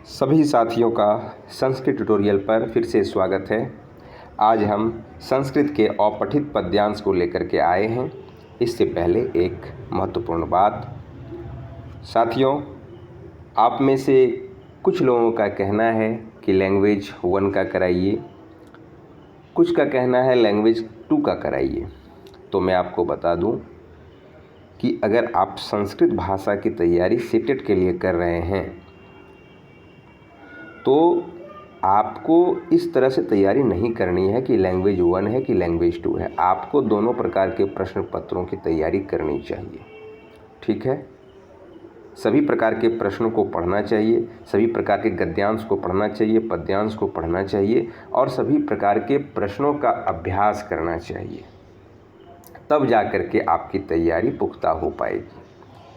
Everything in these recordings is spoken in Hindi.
सभी साथियों का संस्कृत ट्यूटोरियल पर फिर से स्वागत है। आज हम संस्कृत के अपठित पद्यांश को लेकर के आए हैं। इससे पहले एक महत्वपूर्ण बात, साथियों, आप में से कुछ लोगों का कहना है कि लैंग्वेज 1 का कराइए, कुछ का कहना है लैंग्वेज 2 का कराइए। तो मैं आपको बता दूं कि अगर आप संस्कृत भाषा की तैयारी सीटेट के लिए कर रहे हैं तो आपको इस तरह से तैयारी नहीं करनी है कि लैंग्वेज 1 है कि लैंग्वेज 2 है। आपको दोनों प्रकार के प्रश्न पत्रों की तैयारी करनी चाहिए, ठीक है। सभी प्रकार के प्रश्नों को पढ़ना चाहिए, सभी प्रकार के गद्यांश को पढ़ना चाहिए, पद्यांश को पढ़ना चाहिए और सभी प्रकार के प्रश्नों का अभ्यास करना चाहिए। तब जा कर के आपकी तैयारी पुख्ता हो पाएगी,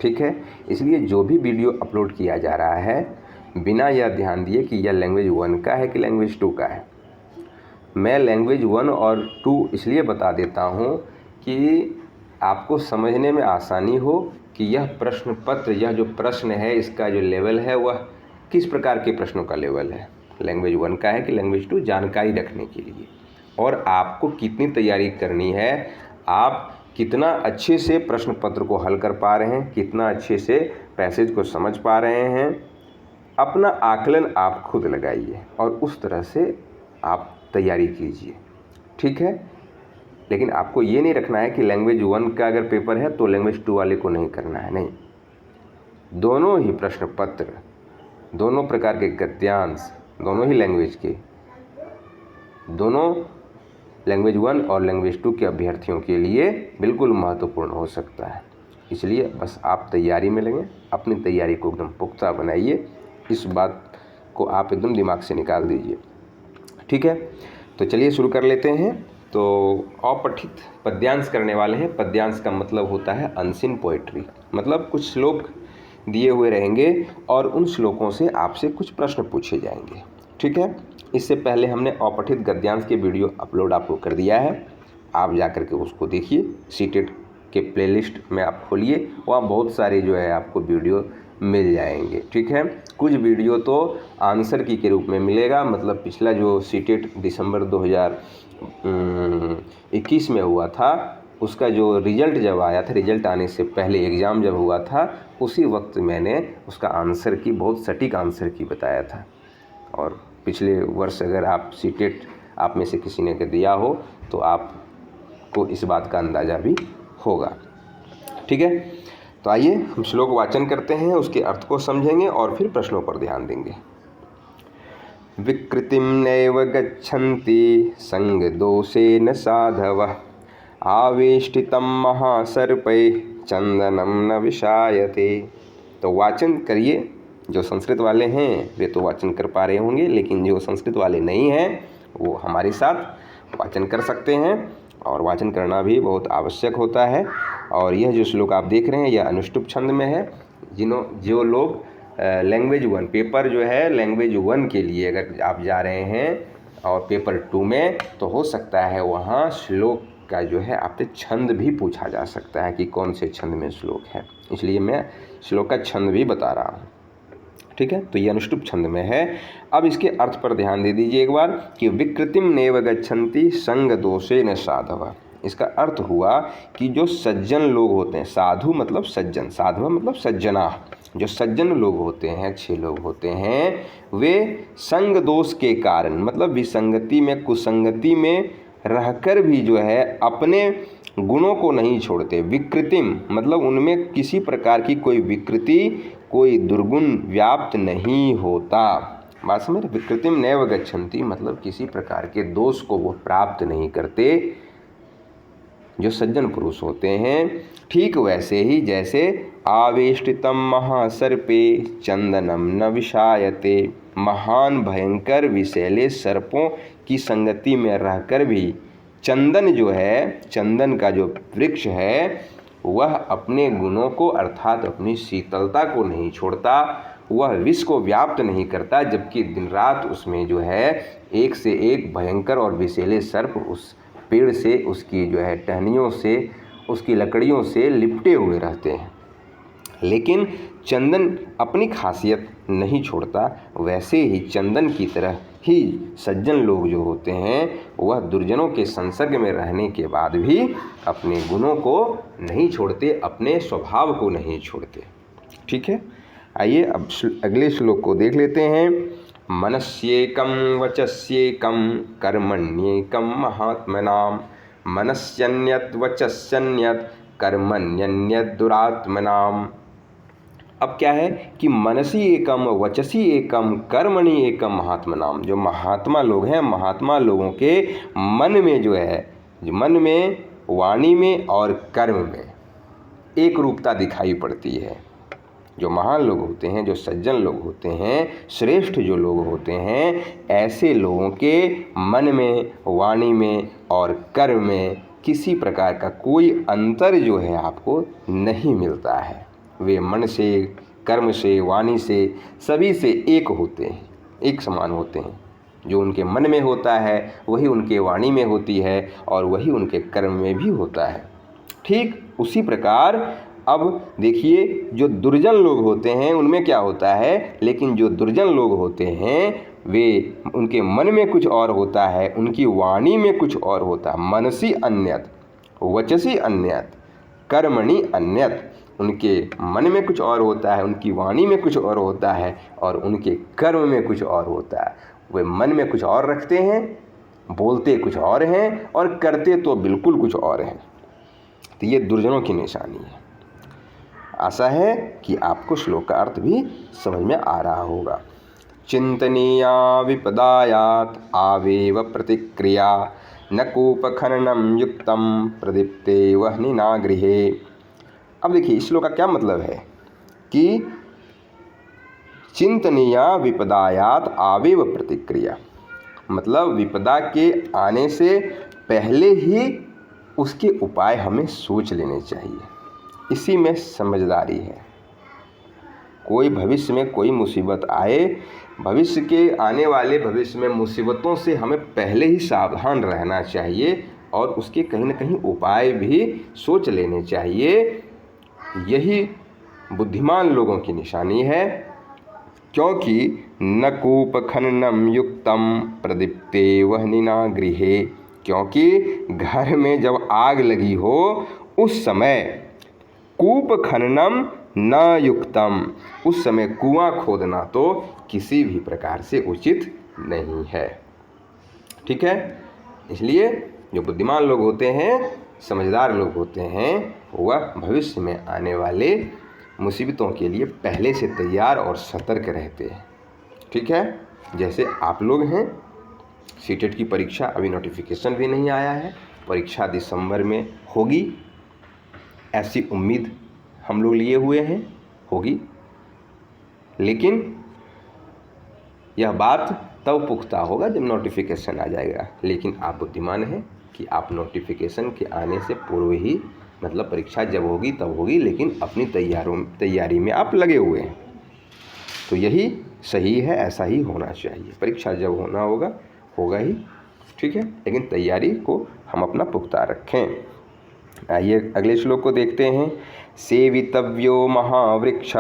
ठीक है। इसलिए जो भी वीडियो अपलोड किया जा रहा है, बिना यह ध्यान दिए कि यह लैंग्वेज 1 का है कि लैंग्वेज 2 का है। मैं लैंग्वेज 1 और 2 इसलिए बता देता हूँ कि आपको समझने में आसानी हो कि यह प्रश्न पत्र, यह जो प्रश्न है, इसका जो लेवल है वह किस प्रकार के प्रश्नों का लेवल है, लैंग्वेज 1 का है कि लैंग्वेज 2, जानकारी रखने के लिए। और आपको कितनी तैयारी करनी है, आप कितना अच्छे से प्रश्न पत्र को हल कर पा रहे हैं, कितना अच्छे से पैसेज को समझ पा रहे हैं, अपना आकलन आप खुद लगाइए और उस तरह से आप तैयारी कीजिए, ठीक है। लेकिन आपको ये नहीं रखना है कि लैंग्वेज 1 का अगर पेपर है तो लैंग्वेज 2 वाले को नहीं करना है, नहीं। दोनों ही प्रश्न पत्र, दोनों प्रकार के गद्यांश, दोनों ही लैंग्वेज के, दोनों लैंग्वेज 1 और लैंग्वेज 2 के अभ्यर्थियों के लिए बिल्कुल महत्वपूर्ण हो सकता है। इसलिए बस आप तैयारी में लगें, अपनी तैयारी को एकदम पुख्ता बनाइए। इस बात को आप एकदम दिमाग से निकाल दीजिए, ठीक है। तो चलिए शुरू कर लेते हैं। तो अपठित पद्यांश करने वाले हैं। पद्यांश का मतलब होता है अनसीन पोएट्री, मतलब कुछ श्लोक दिए हुए रहेंगे और उन श्लोकों से आपसे कुछ प्रश्न पूछे जाएंगे, ठीक है। इससे पहले हमने अपठित गद्यांश के वीडियो अपलोड आपको कर दिया है, आप जा कर के उसको देखिए। सीटेट के प्लेलिस्ट में आप खोलिए, वहाँ बहुत सारे जो है आपको वीडियो मिल जाएंगे, ठीक है। कुछ वीडियो तो आंसर की के रूप में मिलेगा, मतलब पिछला जो सीटेट दिसंबर 2021 में हुआ था, उसका जो रिज़ल्ट जब आया था, रिज़ल्ट आने से पहले एग्ज़ाम जब हुआ था, उसी वक्त मैंने उसका आंसर की, बहुत सटीक आंसर की बताया था। और पिछले वर्ष अगर आप सीटेट आप में से किसी ने दिया हो तो आपको इस बात का अंदाज़ा भी होगा, ठीक है। तो आइए हम श्लोक वाचन करते हैं, उसके अर्थ को समझेंगे और फिर प्रश्नों पर ध्यान देंगे। विकृतिं नैव गच्छन्ति संगदोषेन साधवः, आवेष्टितं महासर्पैः चंदनं न विषायते। तो वाचन करिए। जो संस्कृत वाले हैं वे तो वाचन कर पा रहे होंगे, लेकिन जो संस्कृत वाले नहीं हैं वो हमारे साथ वाचन कर सकते हैं और वाचन करना भी बहुत आवश्यक होता है। और यह जो श्लोक आप देख रहे हैं यह अनुष्टुप छंद में है। जो लोग लैंग्वेज 1 पेपर जो है लैंग्वेज 1 के लिए अगर आप जा रहे हैं और पेपर 2 में, तो हो सकता है वहाँ श्लोक का जो है आपसे छंद भी पूछा जा सकता है कि कौन से छंद में श्लोक है, इसलिए मैं श्लोक का छंद भी बता रहा हूँ, ठीक है। तो ये अनुष्टुप छंद में है। अब इसके अर्थ पर ध्यान दे दीजिए एक बार कि विकृतिम नैव गच्छन्ति संग दोषेन साधव। इसका अर्थ हुआ कि जो सज्जन लोग होते हैं, साधु मतलब सज्जन, साधव मतलब सज्जना, जो सज्जन लोग होते हैं, अच्छे लोग होते हैं, वे संग दोष के कारण, मतलब विसंगति में, कुसंगति में रहकर भी जो है अपने गुणों को नहीं छोड़ते। विकृतिम मतलब उनमें किसी प्रकार की कोई विकृति, कोई दुर्गुण व्याप्त नहीं होता। बात समझ। विकृतिम नैव गच्छन्ति मतलब किसी प्रकार के दोष को वो प्राप्त नहीं करते, जो सज्जन पुरुष होते हैं। ठीक वैसे ही जैसे आवेष्टितम महासर्पे चंदनम न विषायते, महान भयंकर विषैले सर्पों की संगति में रहकर भी चंदन जो है, चंदन का जो वृक्ष है, वह अपने गुणों को अर्थात अपनी शीतलता को नहीं छोड़ता, वह विष को व्याप्त नहीं करता, जबकि दिन रात उसमें जो है एक से एक भयंकर और विषैले सर्प उस पेड़ से, उसकी जो है टहनियों से, उसकी लकड़ियों से लिपटे हुए रहते हैं। लेकिन चंदन अपनी खासियत नहीं छोड़ता, वैसे ही चंदन की तरह ही सज्जन लोग जो होते हैं वह दुर्जनों के संसर्ग में रहने के बाद भी अपने गुणों को नहीं छोड़ते, अपने स्वभाव को नहीं छोड़ते। ठीक है, आइए अब अगले श्लोक को देख लेते हैं। मनस्येकं वचस्येकं कर्मण्येकं महात्मनां, मनस्यन्यत् वचस्यन्यत् कर्मण्यन्यत् दुरात्मनां। अब क्या है कि मनसी एकम वचसी एकम कर्मणि एकम महात्मनाम। जो महात्मा लोग हैं, महात्मा लोगों के मन में जो है, जो मन में, वाणी में और कर्म में एक रूपता दिखाई पड़ती है। जो महान लोग होते हैं, जो सज्जन लोग होते हैं, श्रेष्ठ जो लोग होते हैं, ऐसे लोगों के मन में, वाणी में और कर्म में किसी प्रकार का कोई अंतर जो है आपको नहीं मिलता है। वे मन से, कर्म से, वाणी से, सभी से एक होते हैं, एक समान होते हैं। जो उनके मन में होता है वही उनके वाणी में होती है और वही उनके कर्म में भी होता है। ठीक उसी प्रकार अब देखिए, जो दुर्जन लोग होते हैं उनमें क्या होता है, लेकिन जो दुर्जन लोग होते हैं वे, उनके मन में कुछ और होता है, उनकी वाणी में कुछ और होता है। मनसी अन्यत वचसी अन्यत कर्मणि अन्यत। उनके मन में कुछ और होता है, उनकी वाणी में कुछ और होता है और उनके कर्म में कुछ और होता है। वे मन में कुछ और रखते हैं, बोलते कुछ और हैं और करते तो बिल्कुल कुछ और हैं। तो ये दुर्जनों की निशानी है। आशा है कि आपको श्लोक का अर्थ भी समझ में आ रहा होगा। चिंतनीया विपदायात आवेव प्रतिक्रिया, न कूपखननम युक्तम प्रदीप्ते वह्निना गृहे। अब देखिए, इस श्लोक का क्या मतलब है कि चिंतनीया विपदायात आवेव प्रतिक्रिया, मतलब विपदा के आने से पहले ही उसके उपाय हमें सोच लेने चाहिए। इसी में समझदारी है। कोई भविष्य में कोई मुसीबत आए, भविष्य के आने वाले भविष्य में मुसीबतों से हमें पहले ही सावधान रहना चाहिए और उसके कहीं न कहीं उपाय भी सोच लेने चाहिए। यही बुद्धिमान लोगों की निशानी है, क्योंकि न कूप खननम युक्तम प्रदीप्ते वह्निना गृहे। क्योंकि घर में जब आग लगी हो उस समय कूप खननम न युक्तम, उस समय कुआं खोदना तो किसी भी प्रकार से उचित नहीं है। ठीक है, इसलिए जो बुद्धिमान लोग होते हैं, समझदार लोग होते हैं, वह भविष्य में आने वाले मुसीबतों के लिए पहले से तैयार और सतर्क रहते हैं। ठीक है, जैसे आप लोग हैं, सीटेट की परीक्षा अभी नोटिफिकेशन भी नहीं आया है, परीक्षा दिसंबर में होगी ऐसी उम्मीद हम लोग लिए हुए हैं, होगी। लेकिन यह बात तब पुख्ता होगा जब नोटिफिकेशन आ जाएगा। लेकिन आप बुद्धिमान हैं कि आप नोटिफिकेशन के आने से पूर्व ही, मतलब परीक्षा जब होगी तब होगी, लेकिन अपनी तैयारी में आप लगे हुए हैं। तो यही सही है, ऐसा ही होना चाहिए। परीक्षा जब होना होगा होगा ही, ठीक है, लेकिन तैयारी को हम अपना पुख्ता रखें। आइए अगले श्लोक को देखते हैं। सेवितव्यो महावृक्ष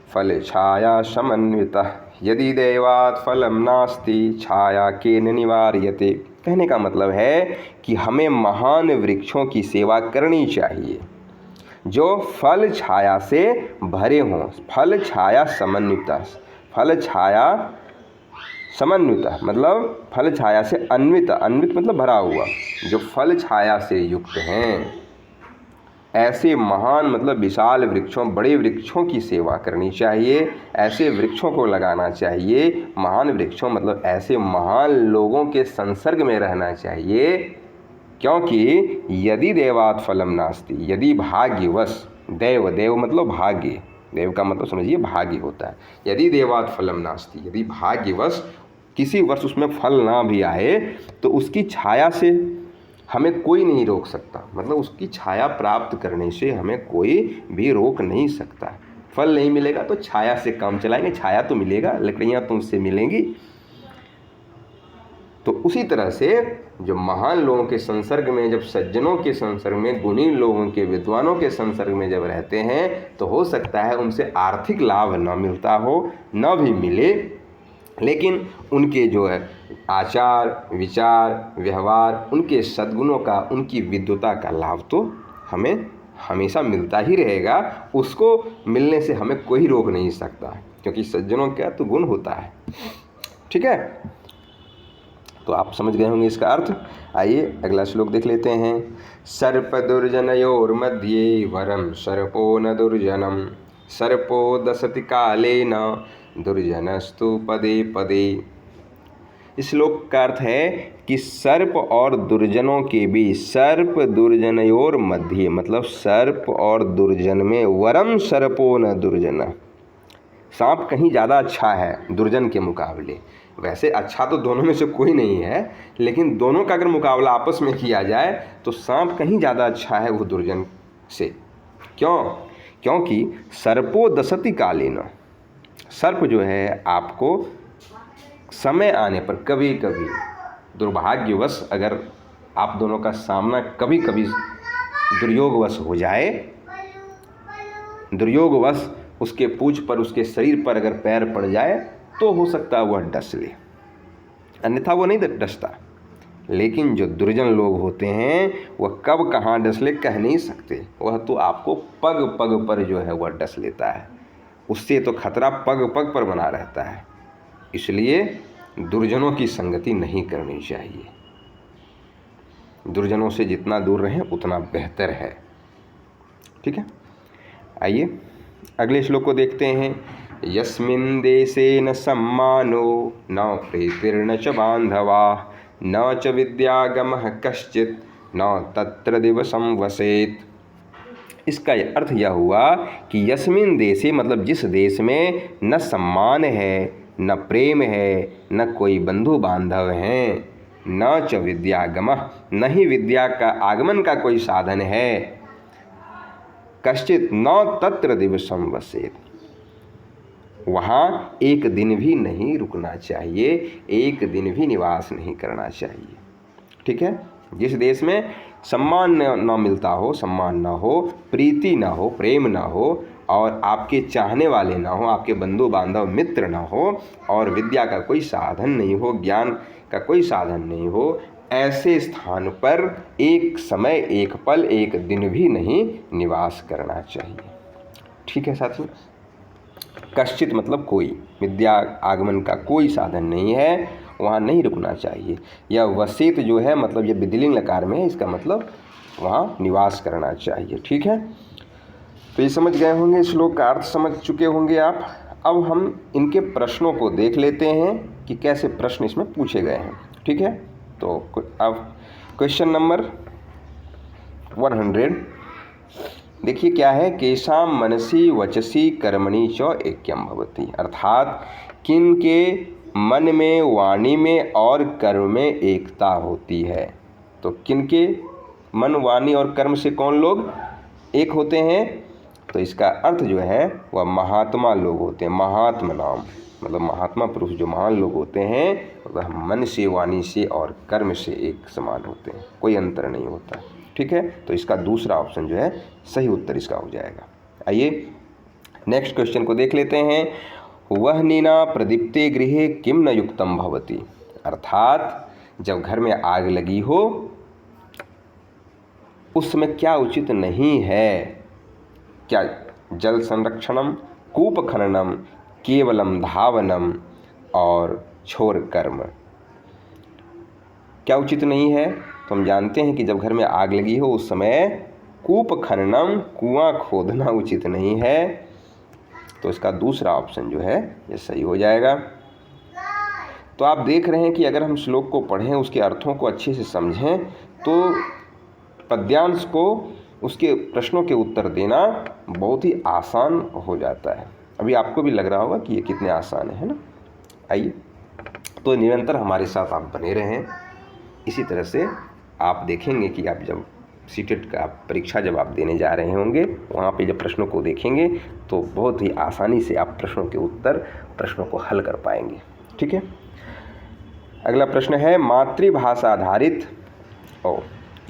फल छाया समन्वितः, यदि देवात् फलम नास्ति छाया केन निवार्यते। कहने का मतलब है कि हमें महान वृक्षों की सेवा करनी चाहिए जो फल छाया से भरे हों। फल छाया समन्वितः, फल छाया समन्वितः मतलब फल छाया से अन्वित, अन्वित मतलब भरा हुआ, जो फल छाया से युक्त हैं। ऐसे महान मतलब विशाल वृक्षों, बड़े वृक्षों की सेवा करनी चाहिए, ऐसे वृक्षों को लगाना चाहिए। महान वृक्षों मतलब ऐसे महान लोगों के संसर्ग में रहना चाहिए, क्योंकि यदि देवात् फलम नास्ति, यदि भाग्यवश, देव, देव मतलब भाग्य, देव का मतलब समझिए भाग्य होता है। यदि देवात् फलम नास्ति, यदि भाग्यवश किसी वर्ष उसमें फल ना भी आए तो उसकी छाया से हमें कोई नहीं रोक सकता, मतलब उसकी छाया प्राप्त करने से हमें कोई भी रोक नहीं सकता। फल नहीं मिलेगा तो छाया से काम चलाएंगे, छाया तो मिलेगा, लकड़ियाँ तो उससे मिलेंगी। तो उसी तरह से जो महान लोगों के संसर्ग में, जब सज्जनों के संसर्ग में, गुणी लोगों के, विद्वानों के संसर्ग में जब रहते हैं तो हो सकता है उनसे आर्थिक लाभ न मिलता हो, न भी मिले, लेकिन उनके जो है आचार विचार व्यवहार, उनके सद्गुणों का, उनकी विद्वता का लाभ तो हमें हमेशा मिलता ही रहेगा। उसको मिलने से हमें कोई रोक नहीं सकता, क्योंकि सज्जनों का तो गुण होता है। ठीक है, तो आप समझ गए होंगे इसका अर्थ। आइए अगला श्लोक देख लेते हैं। सर्प दुर्जनयोर मध्ये वरम सर्पो न दुर्जनम सर्पो दशति कालेन दुर्जनस्तु पदे पदे। इस श्लोक का अर्थ है कि सर्प और दुर्जनों के बीच, सर्प दुर्जनयोर मध्य, मतलब सर्प और दुर्जन में वरम सर्पो न दुर्जन, सांप कहीं ज़्यादा अच्छा है दुर्जन के मुकाबले। वैसे अच्छा तो दोनों में से कोई नहीं है, लेकिन दोनों का अगर मुकाबला आपस में किया जाए तो सांप कहीं ज़्यादा अच्छा है वो दुर्जन से। क्यों? क्योंकि सर्पो दशति कालेन, सर्प जो है आपको समय आने पर कभी कभी दुर्भाग्यवश अगर आप दोनों का सामना कभी कभी दुर्योगवश हो जाए, दुर्योगवश उसके पूंछ पर, उसके शरीर पर अगर पैर पड़ जाए तो हो सकता है वह डस ले, अन्यथा वो नहीं डसता। लेकिन जो दुर्जन लोग होते हैं वह कब कहाँ डस ले कह नहीं सकते, वह तो आपको पग पग पर जो है वह डस लेता है। उससे तो खतरा पग पग पर बना रहता है। इसलिए दुर्जनों की संगति नहीं करनी चाहिए। दुर्जनों से जितना दूर रहें उतना बेहतर है। ठीक है, आइए अगले श्लोक को देखते हैं। यस्मिन् देशे न सम्मानो न प्रीतिर्न च बांधवा न च विद्यागमः कश्चित् न तत्र दिवसं वसेत्। इसका अर्थ यह हुआ कि यस्मिन् देशे, मतलब जिस देश में न सम्मान है, न प्रेम है, न कोई बंधु बांधव हैं, न च विद्यागमः, न ही विद्या का आगमन का कोई साधन है, कश्चित् न तत्र दिवसं वसेत्, वहाँ एक दिन भी नहीं रुकना चाहिए, एक दिन भी निवास नहीं करना चाहिए। ठीक है, जिस देश में सम्मान न मिलता हो, सम्मान न हो, प्रीति न हो, प्रेम न हो, और आपके चाहने वाले ना हो, आपके बंधु बांधव मित्र ना हो, और विद्या का कोई साधन नहीं हो, ज्ञान का कोई साधन नहीं हो, ऐसे स्थान पर एक समय, एक पल, एक दिन भी नहीं निवास करना चाहिए। ठीक है साथियों, कश्चित मतलब कोई, विद्या आगमन का कोई साधन नहीं है, वहाँ नहीं रुकना चाहिए। यह वसेत जो है, मतलब यह विधिलिंग लकार में है, इसका मतलब वहाँ निवास करना चाहिए। ठीक है, तो ये समझ गए होंगे, श्लोक का अर्थ समझ चुके होंगे आप। अब हम इनके प्रश्नों को देख लेते हैं कि कैसे प्रश्न इसमें पूछे गए हैं। ठीक है, तो अब क्वेश्चन नंबर 100 देखिए क्या है। केशाम मनसी वचसी कर्मणि च ऐक्यम भवति, अर्थात किन के मन में, वाणी में और कर्म में एकता होती है। तो किन के मन, वाणी और कर्म से कौन लोग एक होते हैं? तो इसका अर्थ जो है वह महात्मा लोग होते हैं। महात्मा नाम मतलब महात्मा पुरुष जो महान लोग होते हैं वह मन से, वाणी से और कर्म से एक समान होते हैं, कोई अंतर नहीं होता। ठीक है, तो इसका दूसरा ऑप्शन जो है सही उत्तर इसका हो जाएगा। आइए नेक्स्ट क्वेश्चन को देख लेते हैं। वह्निना प्रदीप्ते गृहे किम न युक्तम भवति, अर्थात जब घर में आग लगी हो उस समय क्या उचित नहीं है? क्या जल संरक्षणम, कूप खननम, केवलम धावनम और छोर कर्म, क्या उचित नहीं है? तो हम जानते हैं कि जब घर में आग लगी हो उस समय कूप खननम, कुआं खोदना उचित नहीं है। तो इसका दूसरा ऑप्शन जो है ये सही हो जाएगा। तो आप देख रहे हैं कि अगर हम श्लोक को पढ़ें, उसके अर्थों को अच्छे से समझें, तो पद्यांश को, उसके प्रश्नों के उत्तर देना बहुत ही आसान हो जाता है। अभी आपको भी लग रहा होगा कि ये कितने आसान है ना। आइए, तो निरंतर हमारे साथ आप बने रहें। इसी तरह से आप देखेंगे कि आप जब सीटेट का परीक्षा जब आप देने जा रहे होंगे, वहाँ पे जब प्रश्नों को देखेंगे तो बहुत ही आसानी से आप प्रश्नों के उत्तर, प्रश्नों को हल कर पाएंगे। ठीक है, अगला प्रश्न है मातृभाषा आधारित,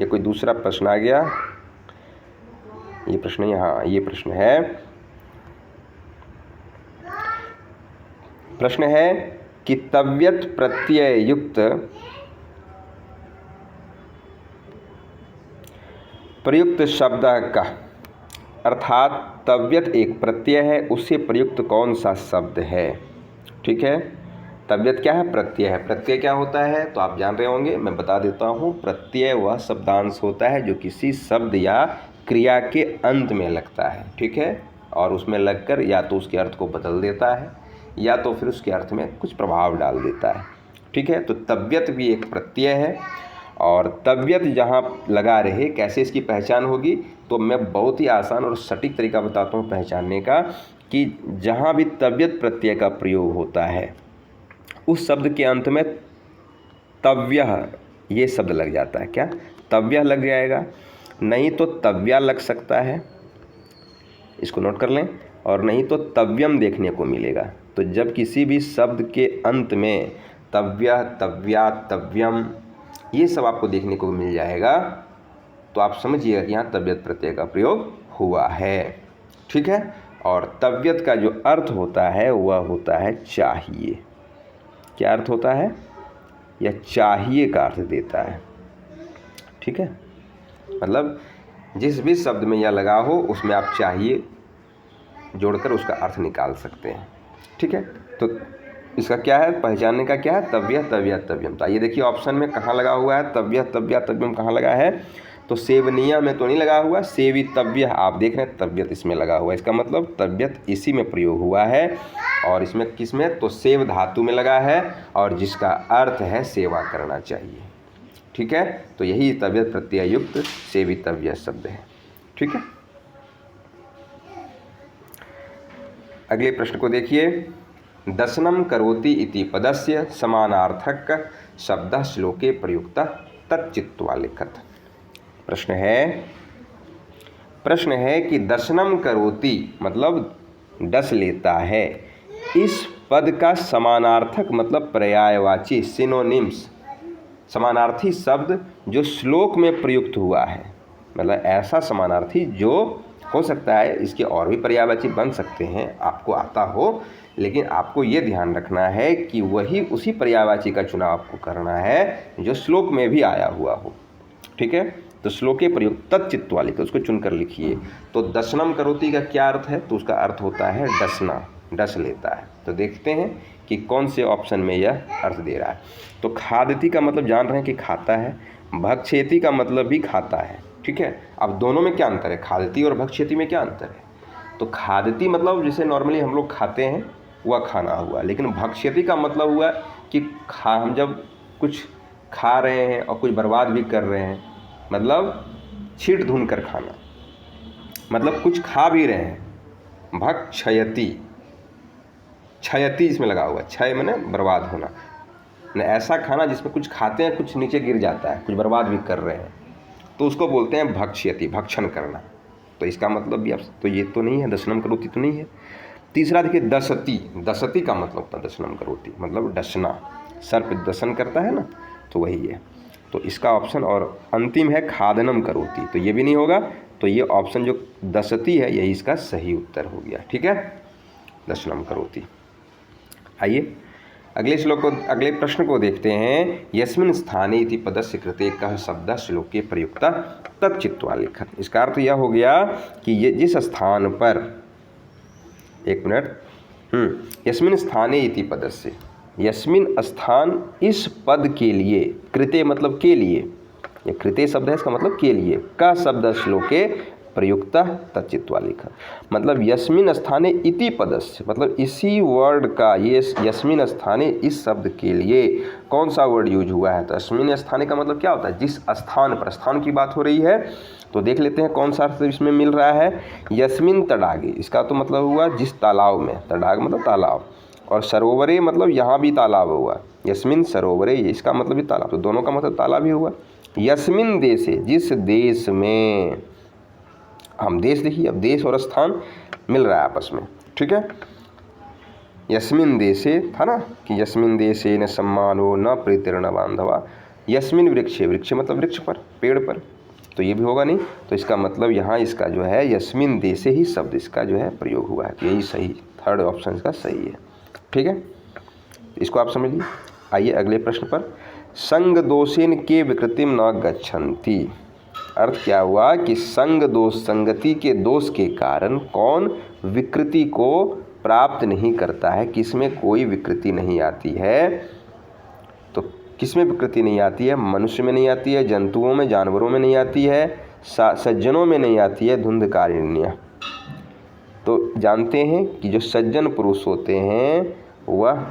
ये कोई दूसरा प्रश्न आ गया, ये प्रश्न यहाँ, ये प्रश्न है कि तव्यत प्रत्यय युक्त प्रयुक्त शब्द का, अर्थात तव्यत एक प्रत्यय है, उससे प्रयुक्त कौन सा शब्द है। ठीक है, तव्यत क्या है, प्रत्यय है। प्रत्यय क्या होता है तो आप जान रहे होंगे, मैं बता देता हूँ। प्रत्यय वह शब्दांश होता है जो किसी शब्द या क्रिया के अंत में लगता है। ठीक है, और उसमें लगकर या तो उसके अर्थ को बदल देता है या तो फिर उसके अर्थ में कुछ प्रभाव डाल देता है। ठीक है, तो तव्यत भी एक प्रत्यय है, और तव्यत जहाँ लगा रहे, कैसे इसकी पहचान होगी, तो मैं बहुत ही आसान और सटीक तरीका बताता हूँ पहचानने का, कि जहाँ भी तव्यत प्रत्यय का प्रयोग होता है उस शब्द के अंत में तव्यः ये शब्द लग जाता है। क्या, तव्यः लग जाएगा, नहीं तो तव्या लग सकता है, इसको नोट कर लें, और नहीं तो तव्यम देखने को मिलेगा। तो जब किसी भी शब्द के अंत में तव्यः, तव्या, तव्यम ये सब आपको देखने को मिल जाएगा, तो आप समझिएगा कि यहाँ तव्यत प्रत्यय का प्रयोग हुआ है। ठीक है, और तव्यत का जो अर्थ होता है वह होता है चाहिए। क्या अर्थ होता है, यह चाहिए का अर्थ देता है। ठीक है, मतलब जिस भी शब्द में यह लगा हो उसमें आप चाहिए जोड़कर उसका अर्थ निकाल सकते हैं। ठीक है, तो इसका क्या है, पहचानने का क्या है, तव्यः, तव्या, तव्यम। तो ये देखिए ऑप्शन में कहाँ लगा हुआ है, तव्यः, तव्या, तव्यम कहाँ लगा है, तो सेवनीय में तो नहीं लगा हुआ, सेवितव्यः आप देख रहे हैं तव्यत इसमें लगा हुआ है। इसका मतलब तव्यत इसी में प्रयोग हुआ है, और इसमें किस में, तो सेव धातु में लगा है, और जिसका अर्थ है सेवा करना चाहिए। ठीक है, तो यही तव्यत प्रत्यय युक्त सेवितव्य शब्द है। ठीक है, अगले प्रश्न को देखिए, दशनम करोति इति पदस्य समानार्थक शब्द श्लोके प्रयुक्त तच्चित्वा लिखत। प्रश्न है कि दशनम करोति मतलब डस लेता है, इस पद का समानार्थक मतलब पर्यायवाची, सिनोनिम्स, समानार्थी शब्द जो श्लोक में प्रयुक्त हुआ है, मतलब ऐसा समानार्थी जो हो सकता है, इसके और भी पर्यायवाची बन सकते हैं, आपको आता हो, लेकिन आपको ये ध्यान रखना है कि वही उसी पर्यायवाची का चुनाव आपको करना है जो श्लोक में भी आया हुआ हो। ठीक है, तो श्लोके प्रयुक्त तच्चित्वा लिखिए, उसको चुनकर लिखिए। तो दशनम करोति का क्या अर्थ है, तो उसका अर्थ होता है डसना, डस लेता है। तो देखते हैं कि कौन से ऑप्शन में यह अर्थ दे रहा है। तो खादति का मतलब जान रहे हैं कि खाता है, भक्षेति का मतलब भी खाता है। ठीक है, अब दोनों में क्या अंतर है, खादति और भक्षेति में क्या अंतर है, तो खादति मतलब जैसे नॉर्मली हम लोग खाते हैं वह खाना हुआ, लेकिन भक्षेति का मतलब हुआ कि हम जब कुछ खा रहे हैं और कुछ बर्बाद भी कर रहे हैं, मतलब छीट धुन कर खाना, मतलब कुछ खा भी रहे हैं। भक्षयति, क्षयति इसमें लगा हुआ, क्षय माने बर्बाद होना, न ऐसा खाना जिसमें कुछ खाते हैं कुछ नीचे गिर जाता है, कुछ बर्बाद भी कर रहे हैं, तो उसको बोलते हैं भक्ष्यति, भक्षण करना। तो इसका मतलब भी आप, तो ये तो नहीं है, दशनम करोति तो नहीं है। तीसरा देखिए दशति, दशति का मतलब होता है दशनम करोति, मतलब डसना, सर्प दशन करता है ना, तो वही है। तो इसका ऑप्शन, और अंतिम है खादनम करोति, तो ये भी नहीं होगा, तो ये ऑप्शन जो दशति है यही इसका सही उत्तर हो गया। ठीक है, दशनम करोति। आइए अगले श्लोक को, अगले प्रश्न को देखते हैं। यस्मिन् स्थाने इति पदस्य कृते कः शब्दः श्लोके प्रयुक्तः तच्चित्वा लिखत। इसका अर्थ यह हो गया कि ये जिस स्थान पर, एक मिनट, यस्मिन् स्थाने इति पदस्य, यस्मिन् स्थान इस पद के लिए, कृते मतलब के लिए, ये कृते शब्द है, इसका मतलब के लिए, का शब्द श्लोके प्रयुक्तः तच्चित्वा लिखा, मतलब यस्मिन् स्थाने इति पदस्य, मतलब इसी वर्ड का, ये यस्मिन् स्थाने इस शब्द के लिए कौन सा वर्ड यूज हुआ है। तो यस्मिन् स्थाने का मतलब क्या होता है, जिस स्थान पर, स्थान की बात हो रही है। तो देख लेते हैं कौन सा अर्थ इसमें मिल रहा है। यस्मिन् तडागे, इसका तो मतलब हुआ जिस तालाब में, तडाग मतलब तालाब, और सरोवरे मतलब यहाँ भी तालाब हुआ, यस्मिन् सरोवरे इसका मतलब भी तालाब, तो दोनों का मतलब तालाब ही हुआ। यस्मिन् देशे, जिस देश में, हम देश देखिए, अब देश और स्थान मिल रहा है आपस में। ठीक है, यस्मिन देशे था ना कि यस्मिन देशे न सम्मानो न प्रीतिर्न बांधवा, यस्मिन वृक्षे, वृक्ष मतलब वृक्ष पर, पेड़ पर, तो ये भी होगा नहीं। तो इसका मतलब यहाँ इसका जो है यस्मिन देशे ही शब्द इसका जो है प्रयोग हुआ है, तो यही सही, थर्ड ऑप्शन इसका सही है। ठीक है, इसको आप समझ लीजिए। आइए अगले प्रश्न पर। संग दोषेन के विकृतिम न गच्छन्ति, अर्थ क्या हुआ कि संग दोष, संगति के दोष के कारण कौन विकृति को प्राप्त नहीं करता है, किसमें कोई विकृति नहीं आती है। तो किसमें विकृति नहीं आती है? मनुष्य में नहीं आती है, जंतुओं में, जानवरों में नहीं आती है, सज्जनों में नहीं आती है, धुंधकारिण्य। तो जानते हैं कि जो सज्जन पुरुष होते हैं वह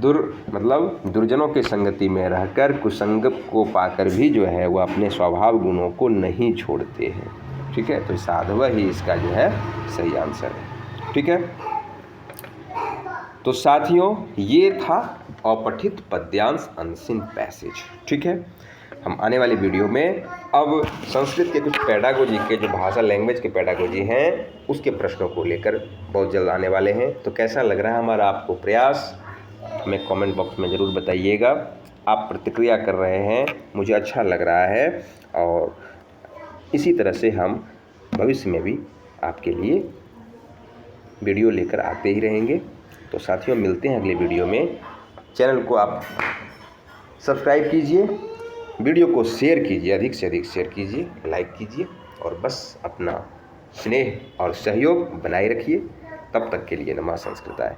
दुर्जनों के संगति में रहकर कुसंग को पाकर भी जो है वह अपने स्वभाव गुणों को नहीं छोड़ते हैं। ठीक है, तो साधव ही इसका जो है सही आंसर है। ठीक है, तो साथियों ये था अपठित पद्यांश अनसीन पैसेज। ठीक है, हम आने वाले वीडियो में अब संस्कृत के कुछ पेडागोजी के, जो भाषा लैंग्वेज के पेडागोजी हैं, उसके प्रश्नों को लेकर बहुत जल्द आने वाले हैं। तो कैसा लग रहा है हमारा आपको प्रयास, हमें कमेंट बॉक्स में ज़रूर बताइएगा। आप प्रतिक्रिया कर रहे हैं, मुझे अच्छा लग रहा है, और इसी तरह से हम भविष्य में भी आपके लिए वीडियो लेकर आते ही रहेंगे। तो साथियों मिलते हैं अगले वीडियो में। चैनल को आप सब्सक्राइब कीजिए, वीडियो को शेयर कीजिए, अधिक से अधिक शेयर कीजिए, लाइक कीजिए, और बस अपना स्नेह और सहयोग बनाए रखिए। तब तक के लिए नमः संस्कृताय।